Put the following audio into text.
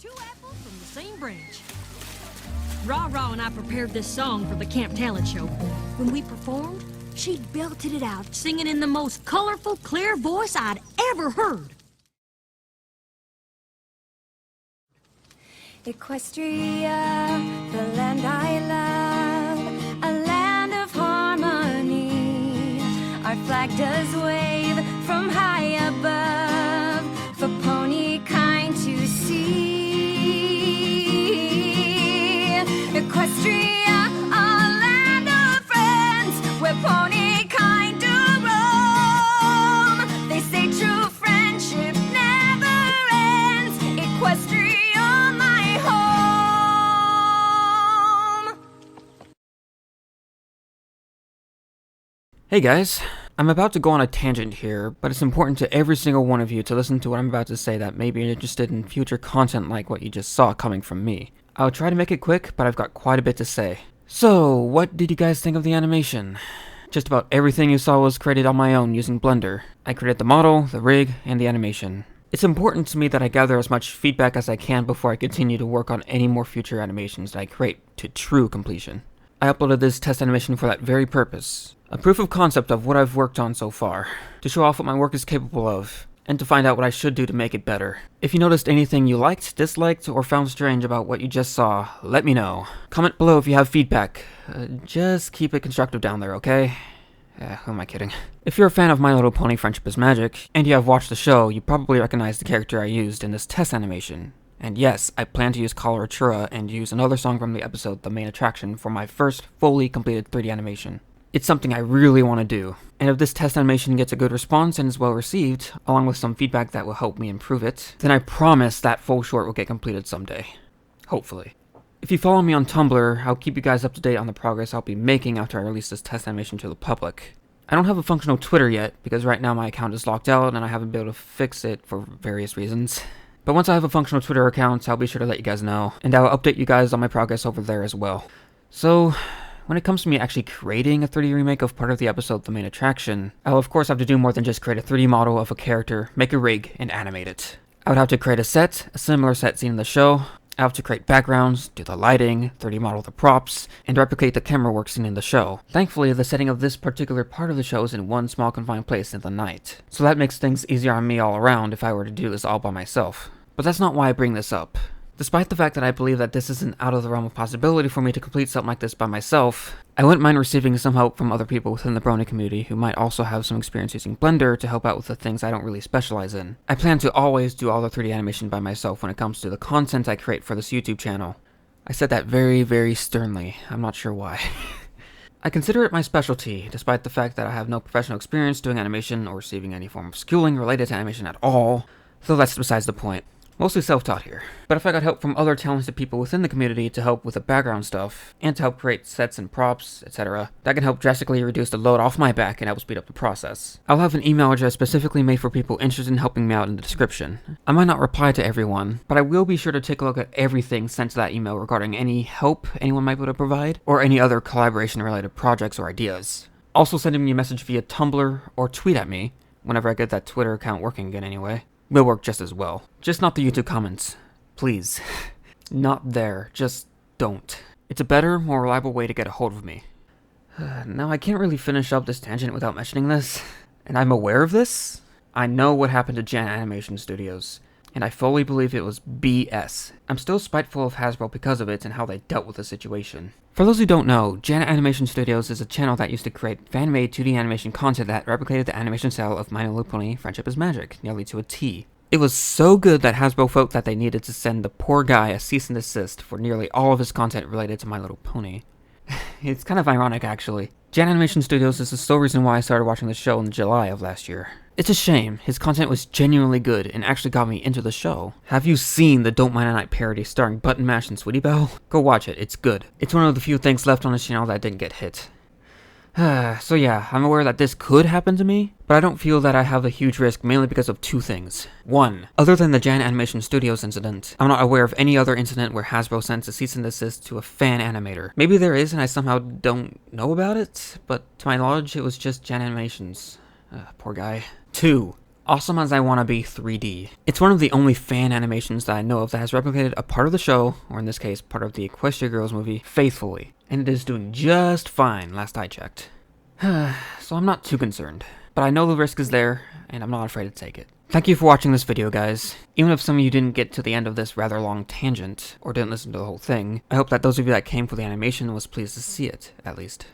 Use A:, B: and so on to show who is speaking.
A: Two apples from the same branch. Rah-Rah and I prepared this song for the Camp Talent Show. When we performed, she belted it out, singing in the most colorful, clear voice I'd ever heard.
B: Equestria, the land I love, a land of harmony. Our flag does wave from high above for pony kind to see. Equestria, a land of friends, where pony kind do roam. They say true friendship never ends. Equestria, my home.
C: Hey guys, I'm about to go on a tangent here, but it's important to every single one of you to listen to what I'm about to say that may be interested in future content like what you just saw coming from me. I'll try to make it quick, but I've got quite a bit to say. So, what did you guys think of the animation? Just about everything you saw was created on my own using Blender. I created the model, the rig, and the animation. It's important to me that I gather as much feedback as I can before I continue to work on any more future animations that I create to true completion. I uploaded this test animation for that very purpose. A proof of concept of what I've worked on so far, to show off what my work is capable of, and to find out what I should do to make it better. If you noticed anything you liked, disliked, or found strange about what you just saw, let me know. Comment below if you have feedback. Just keep it constructive down there, okay? Who am I kidding? If you're a fan of My Little Pony Friendship is Magic, and you have watched the show, you probably recognize the character I used in this test animation. And yes, I plan to use Coloratura and use another song from the episode, The Main Attraction, for my first fully completed 3D animation. It's something I really want to do, and if this test animation gets a good response and is well received, along with some feedback that will help me improve it, then I promise that full short will get completed someday. Hopefully. If you follow me on Tumblr, I'll keep you guys up to date on the progress I'll be making after I release this test animation to the public. I don't have a functional Twitter yet, because right now my account is locked out and I haven't been able to fix it for various reasons. But once I have a functional Twitter account, I'll be sure to let you guys know, and I'll update you guys on my progress over there as well. So, when it comes to me actually creating a 3D remake of part of the episode The Main Attraction, I'll of course have to do more than just create a 3D model of a character, make a rig, and animate it. I would have to create a set, a similar set seen in the show. I have to create backgrounds, do the lighting, 3D model the props, and replicate the camera work seen in the show. Thankfully, the setting of this particular part of the show is in one small confined place in the night, so that makes things easier on me all around if I were to do this all by myself. But that's not why I bring this up. Despite the fact that I believe that this isn't out of the realm of possibility for me to complete something like this by myself, I wouldn't mind receiving some help from other people within the Brony community who might also have some experience using Blender to help out with the things I don't really specialize in. I plan to always do all the 3D animation by myself when it comes to the content I create for this YouTube channel. I said that very, very sternly. I'm not sure why. I consider it my specialty, despite the fact that I have no professional experience doing animation or receiving any form of schooling related to animation at all, though that's besides the point. Mostly self-taught here. But if I got help from other talented people within the community to help with the background stuff, and to help create sets and props, etc., that can help drastically reduce the load off my back and help speed up the process. I'll have an email address specifically made for people interested in helping me out in the description. I might not reply to everyone, but I will be sure to take a look at everything sent to that email regarding any help anyone might be able to provide, or any other collaboration-related projects or ideas. Also sending me a message via Tumblr or tweet at me, whenever I get that Twitter account working again anyway, will work just as well. Just not the YouTube comments. Please. Not there. Just don't. It's a better, more reliable way to get a hold of me. Now, I can't really finish up this tangent without mentioning this, and I'm aware of this. I know what happened to Jan Animation Studios, and I fully believe it was BS. I'm still spiteful of Hasbro because of it and how they dealt with the situation. For those who don't know, Jan Animation Studios is a channel that used to create fan-made 2D animation content that replicated the animation style of My Little Pony Friendship is Magic, nearly to a T. It was so good that Hasbro felt that they needed to send the poor guy a cease and desist for nearly all of his content related to My Little Pony. It's kind of ironic, actually. Jan Animation Studios is the sole reason why I started watching the show in July of last year. It's a shame. His content was genuinely good and actually got me into the show. Have you seen the Don't Mind a Night parody starring Button Mash and Sweetie Belle? Go watch it, it's good. It's one of the few things left on his channel that didn't get hit. So yeah, I'm aware that this could happen to me, but I don't feel that I have a huge risk mainly because of two things. One, other than the Jan Animation Studios incident, I'm not aware of any other incident where Hasbro sends a cease and desist to a fan animator. Maybe there is and I somehow don't know about it, but to my knowledge it was just Jan Animations. Poor guy. Two, awesome as I Wanna Be 3D. It's one of the only fan animations that I know of that has replicated a part of the show, or in this case, part of the Equestria Girls movie, faithfully. And it is doing just fine, last I checked. So I'm not too concerned. But I know the risk is there, and I'm not afraid to take it. Thank you for watching this video, guys. Even if some of you didn't get to the end of this rather long tangent, or didn't listen to the whole thing, I hope that those of you that came for the animation was pleased to see it, at least.